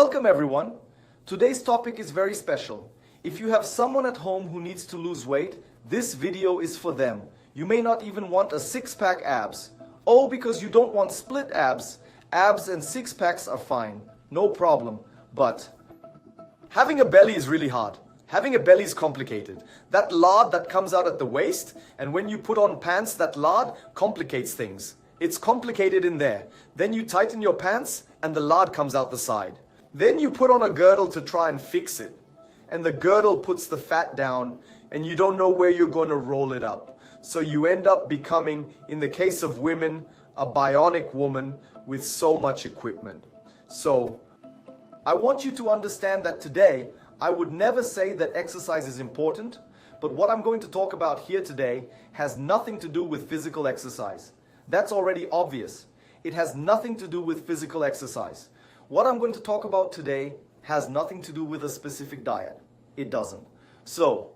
Welcome everyone. Today's topic is very special. If you have someone at home who needs to lose weight, this video is for them. You may not even want a six-pack abs. Oh, because you don't want split abs. Abs and six-packs are fine. No problem. But having a belly is really hard. Having a belly is complicated. That lard that comes out at the waist, and when you put on pants, that lard complicates things. It's complicated in there. Then you tighten your pants, and the lard comes out the side. Then you put on a girdle to try and fix it. And the girdle puts the fat down, and you don't know where you're going to roll it up. So you end up becoming, in the case of women, a bionic woman with so much equipment. So I want you to understand that today, I would never say that exercise is important, but what I'm going to talk about here today has nothing to do with physical exercise. That's already obvious. It has nothing to do with physical exercise. What I'm going to talk about today has nothing to do with a specific diet. It doesn't. So,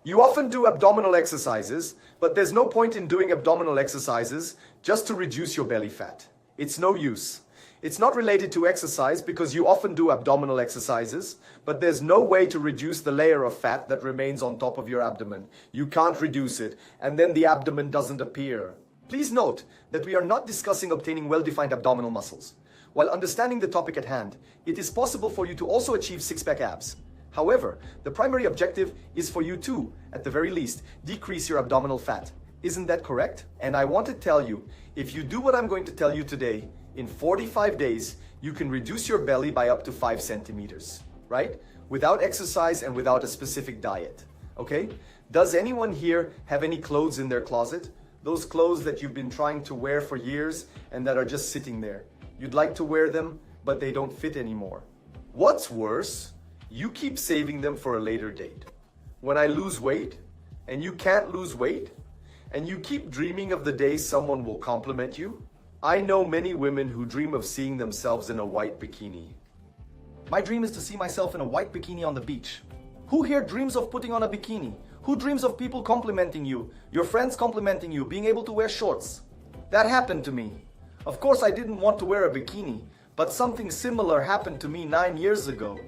you often do abdominal exercises, but there's no point in doing abdominal exercises just to reduce your belly fat. It's no use. It's not related to exercise because you often do abdominal exercises, but there's no way to reduce the layer of fat that remains on top of your abdomen. You can't reduce it, and then the abdomen doesn't appear. Please note that we are not discussing obtaining well-defined abdominal muscles. While understanding the topic at hand, it is possible for you to also achieve six-pack abs. However, the primary objective is for you to, at the very least, decrease your abdominal fat. Isn't that correct? And I want to tell you, if you do what I'm going to tell you today, in 45 days, you can reduce your belly by up to 5 centimeters, right? Without exercise and without a specific diet, okay? Does anyone here have any clothes in their closet? Those clothes that you've been trying to wear for years and that are just sitting there. You'd like to wear them, but they don't fit anymore. What's worse, you keep saving them for a later date. When I lose weight, and you can't lose weight, and you keep dreaming of the day someone will compliment you, I know many women who dream of seeing themselves in a white bikini. My dream is to see myself in a white bikini on the beach. Who here dreams of putting on a bikini? Who dreams of people complimenting you, your friends complimenting you, being able to wear shorts? That happened to me. Of course, I didn't want to wear a bikini, but something similar happened to me 9 years ago.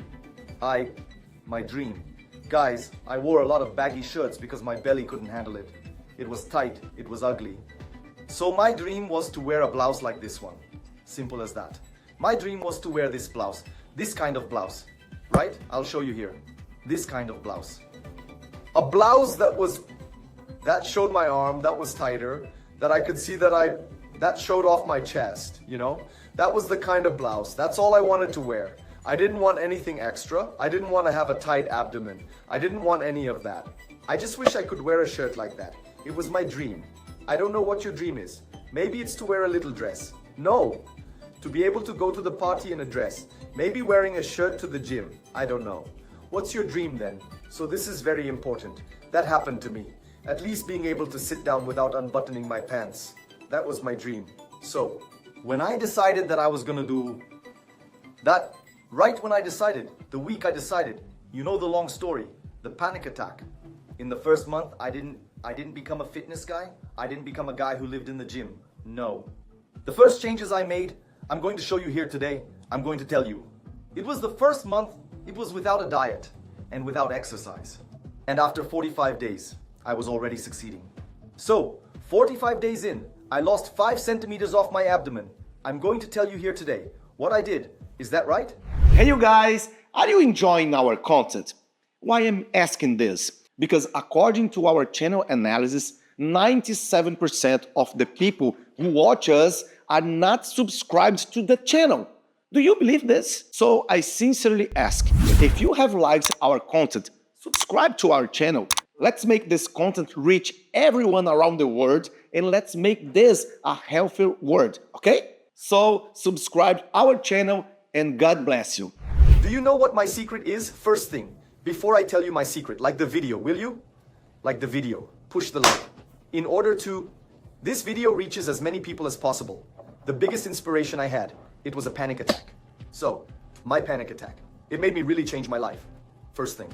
My dream. Guys, I wore a lot of baggy shirts because my belly couldn't handle it. It was tight, it was ugly. So my dream was to wear a blouse like this one. Simple as that. My dream was to wear this blouse. This kind of blouse. Right? I'll show you here. This kind of blouse. A blouse that showed my arm, that was tighter, that I could see that showed off my chest, you know? That was the kind of blouse. That's all I wanted to wear. I didn't want anything extra. I didn't want to have a tight abdomen. I didn't want any of that. I just wish I could wear a shirt like that. It was my dream. I don't know what your dream is. Maybe it's to wear a little dress. No. To be able to go to the party in a dress. Maybe wearing a shirt to the gym. I don't know. What's your dream then? So this is very important. That happened to me. At least being able to sit down without unbuttoning my pants. That was my dream. So, when I decided that I was gonna do that, right when I decided, the week I decided, you know the long story, the panic attack. In the first month, I didn't become a fitness guy. I didn't become a guy who lived in the gym. No. The first changes I made, I'm going to show you here today. I'm going to tell you. It was the first month, it was without a diet and without exercise. And after 45 days, I was already succeeding. So, 45 days in, I lost 5 centimeters off my abdomen. I'm going to tell you here today what I did. Is that right? Hey you guys, are you enjoying our content? Why I'm asking this? Because according to our channel analysis, 97% of the people who watch us are not subscribed to the channel. Do you believe this? So I sincerely ask, if you have liked our content, subscribe to our channel. Let's make this content reach everyone around the world and let's make this a healthier world, okay? So subscribe our channel and God bless you. Do you know what my secret is? First thing, before I tell you my secret, like the video, will you? Like the video, push the like. In order to, this video reaches as many people as possible. The biggest inspiration I had, it was a panic attack. So, my panic attack, it made me really change my life. First thing.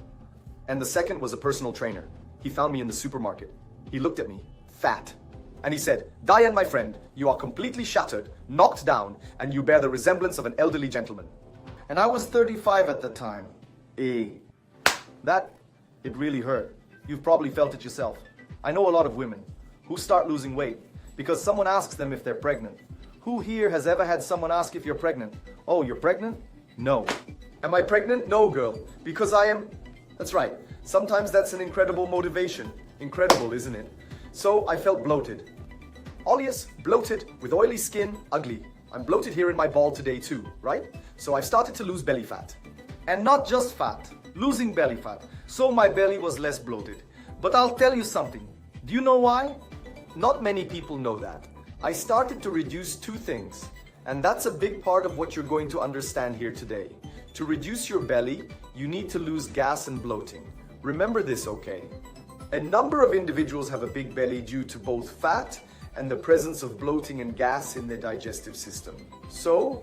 And the second was a personal trainer. He found me in the supermarket. He looked at me, fat. And he said, Dayan, my friend, you are completely shattered, knocked down, and you bear the resemblance of an elderly gentleman. And I was 35 at the time. It really hurt. You've probably felt it yourself. I know a lot of women who start losing weight because someone asks them if they're pregnant. Who here has ever had someone ask if you're pregnant? Oh, you're pregnant? No. Am I pregnant? No, girl. Because I am. That's right. Sometimes that's an incredible motivation. Incredible, isn't it? So I felt bloated. Olius, bloated, with oily skin, ugly. I'm bloated here in my ball today too, right? So I've started to lose belly fat. And not just fat, losing belly fat. So my belly was less bloated. But I'll tell you something. Do you know why? Not many people know that. I started to reduce two things. And that's a big part of what you're going to understand here today. To reduce your belly, you need to lose gas and bloating. Remember this, okay? A number of individuals have a big belly due to both fat and the presence of bloating and gas in their digestive system. So,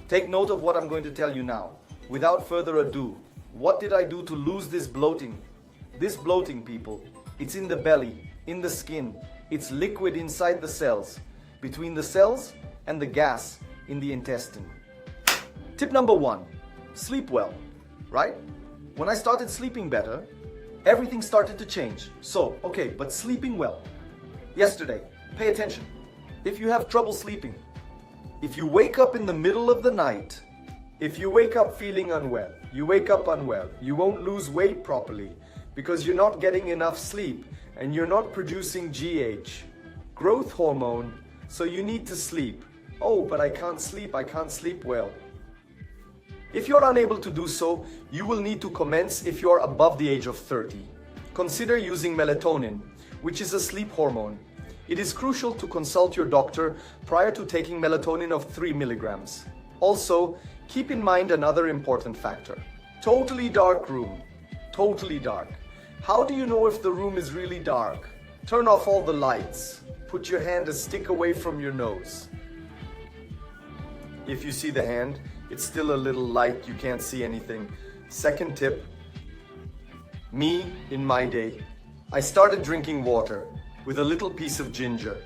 take note of what I'm going to tell you now. Without further ado, what did I do to lose this bloating? This bloating, people, it's in the belly, in the skin. It's liquid inside the cells, between the cells and the gas in the intestine. Tip number 1, sleep well, right? When I started sleeping better, everything started to change. So, okay, but sleeping well. Yesterday, pay attention. If you have trouble sleeping, if you wake up in the middle of the night, if you wake up feeling unwell, you wake up unwell, you won't lose weight properly because you're not getting enough sleep and you're not producing GH, growth hormone, so you need to sleep. Oh, but I can't sleep well. If you're unable to do so, you will need to commence if you're above the age of 30. Consider using melatonin, which is a sleep hormone. It is crucial to consult your doctor prior to taking melatonin of 3 milligrams. Also, keep in mind another important factor. Totally dark room. Totally dark. How do you know if the room is really dark? Turn off all the lights. Put your hand a stick away from your nose. If you see the hand, it's still a little light, you can't see anything. Second tip, me in my day, I started drinking water with a little piece of ginger.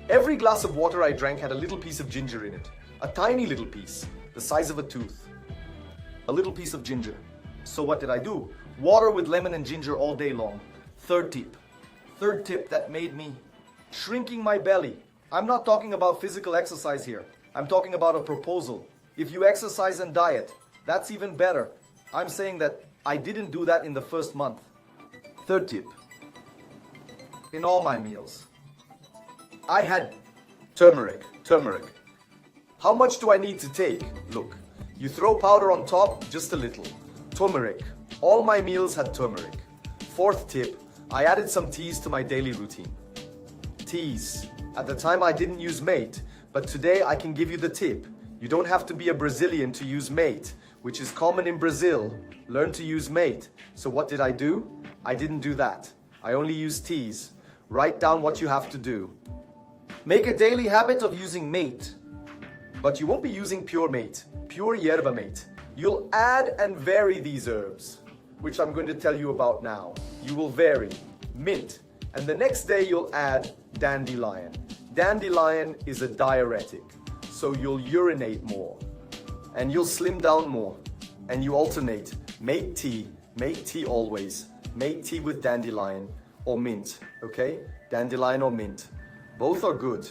Every glass of water I drank had a little piece of ginger in it. A tiny little piece, the size of a tooth. A little piece of ginger. So what did I do? Water with lemon and ginger all day long. Third tip that made me shrinking my belly. I'm not talking about physical exercise here. I'm talking about a proposal. If you exercise and diet, that's even better. I'm saying that I didn't do that in the first month. Third tip. In all my meals, I had turmeric. How much do I need to take? Look, you throw powder on top, just a little. Turmeric. All my meals had turmeric. Fourth tip, I added some teas to my daily routine. Teas. At the time I didn't use mate, but today I can give you the tip. You don't have to be a Brazilian to use mate, which is common in Brazil. Learn to use mate. So what did I do? I didn't do that. I only use teas. Write down what you have to do. Make a daily habit of using mate. But you won't be using pure mate, pure yerba mate. You'll add and vary these herbs, which I'm going to tell you about now. You will vary. Mint. And the next day you'll add dandelion. Dandelion is a diuretic, so you'll urinate more and you'll slim down more, and you alternate. Make tea always. Make tea with dandelion or mint, okay? Dandelion or mint. Both are good.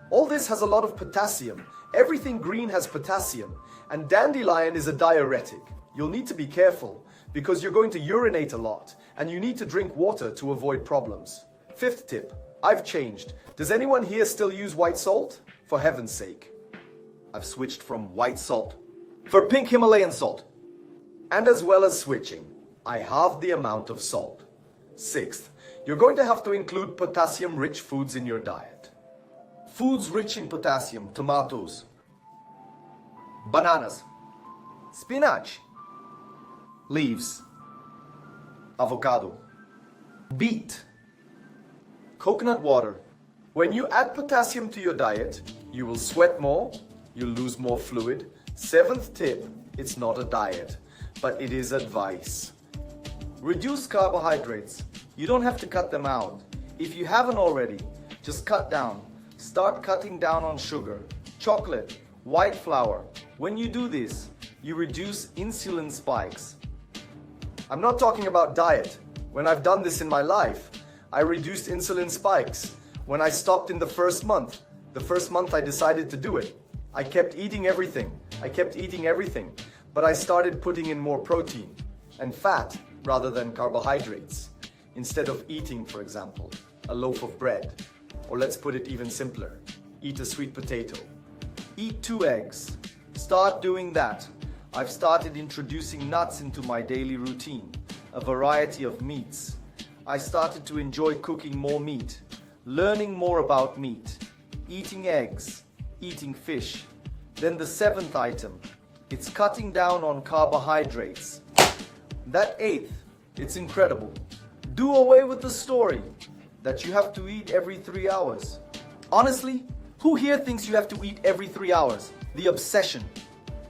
All this has a lot of potassium. Everything green has potassium, and dandelion is a diuretic. You'll need to be careful because you're going to urinate a lot and you need to drink water to avoid problems. Fifth tip, I've changed. Does anyone here still use white salt? For heaven's sake. I've switched from white salt for pink Himalayan salt. And as well as switching, I halved the amount of salt. Sixth, you're going to have to include potassium-rich foods in your diet. Foods rich in potassium, tomatoes, bananas, spinach, leaves, avocado, beet, coconut water. When you add potassium to your diet, you will sweat more, you'll lose more fluid. Seventh tip, it's not a diet, but it is advice. Reduce carbohydrates. You don't have to cut them out. If you haven't already, just cut down. Start cutting down on sugar, chocolate, white flour. When you do this, you reduce insulin spikes. I'm not talking about diet. When I've done this in my life, I reduced insulin spikes. When I stopped in the first month I decided to do it. I kept eating everything. But I started putting in more protein and fat rather than carbohydrates. Instead of eating, for example, a loaf of bread. Or let's put it even simpler. Eat a sweet potato. Eat 2 eggs. Start doing that. I've started introducing nuts into my daily routine. A variety of meats. I started to enjoy cooking more meat. Learning more about meat. Eating eggs. Eating fish. Then the 7th item. It's cutting down on carbohydrates. That 8th, it's incredible. Do away with the story that you have to eat every 3 hours. Honestly, who here thinks you have to eat every 3 hours? The obsession.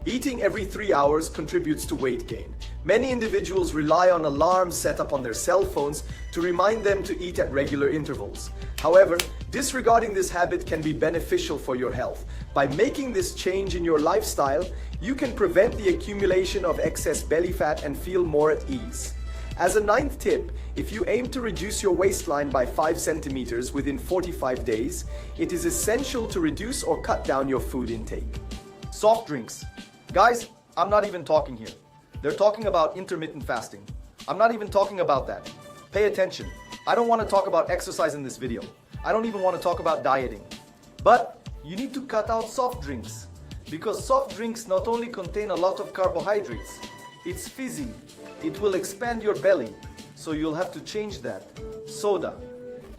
Eating every 3 hours contributes to weight gain. Many individuals rely on alarms set up on their cell phones to remind them to eat at regular intervals. However, disregarding this habit can be beneficial for your health. By making this change in your lifestyle, you can prevent the accumulation of excess belly fat and feel more at ease. As a 9th tip, if you aim to reduce your waistline by 5 centimeters within 45 days, it is essential to reduce or cut down your food intake. Soft drinks. Guys, I'm not even talking here. They're talking about intermittent fasting. I'm not even talking about that. Pay attention. I don't want to talk about exercise in this video. I don't even want to talk about dieting. But you need to cut out soft drinks. Because soft drinks not only contain a lot of carbohydrates, it's fizzy. It will expand your belly. So you'll have to change that. Soda.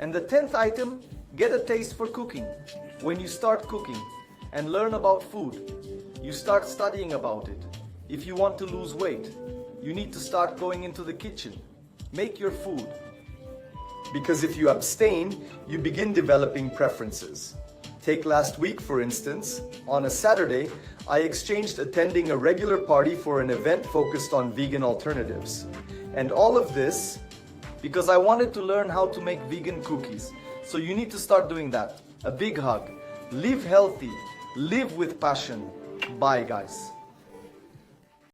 And the 10th item, get a taste for cooking. When you start cooking and learn about food, you start studying about it. If you want to lose weight, you need to start going into the kitchen. Make your food. Because if you abstain, you begin developing preferences. Take last week, for instance. On a Saturday, I exchanged attending a regular party for an event focused on vegan alternatives. And all of this because I wanted to learn how to make vegan cookies. So you need to start doing that. A big hug. Live healthy. Live with passion. Bye, guys.